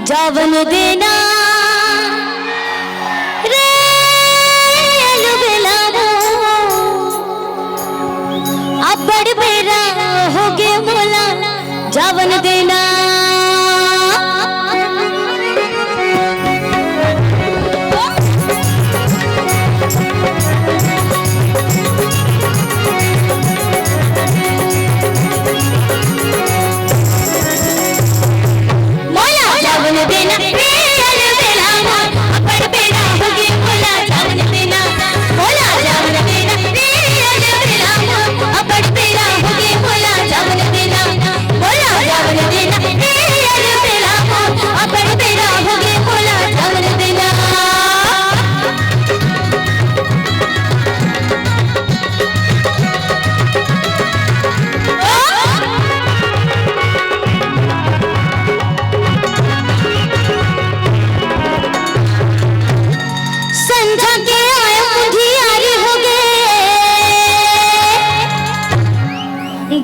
जावन देना रे लुबेलामो अबड़ बेरा हो गे मोला जावन देना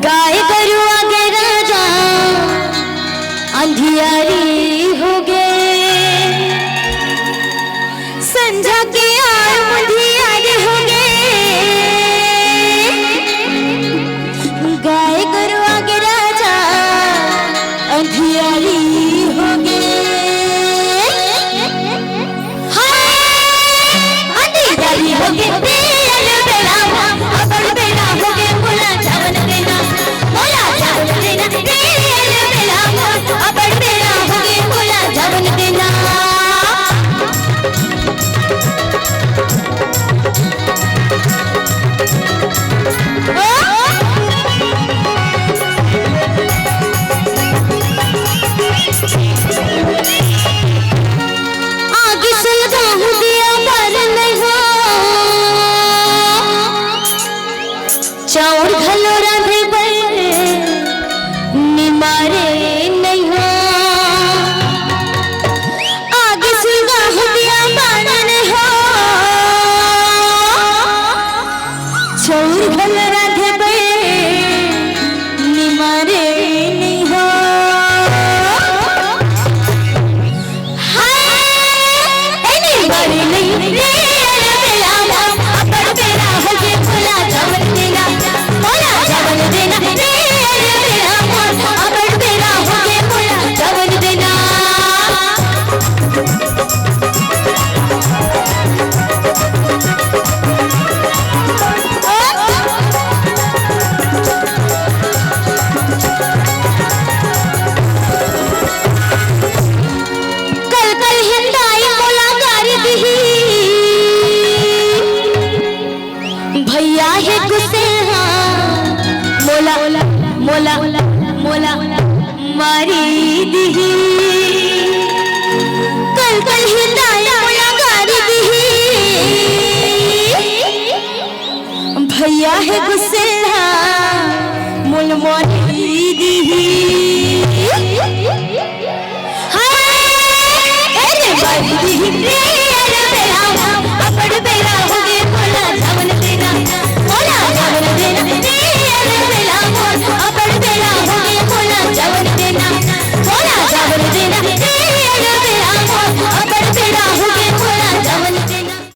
गाय गरु आगे राजा अंधियारी हो गए संझा के आए अंधियारी हो गए गाय गरु आगे राजा अंधियारी हो गए अंधियारी हो गए चाउर घलो राधे निमारे नहीं हो आगे सुगा हो दिया बारन हो चाउर घलो राधे निमारे नहीं हो हाय निमारे नहीं रे भैया है गुस्से मोला मोला मोला मारी दिही कल कल हिंदाया मोला गारी दिही भैया है गुस्से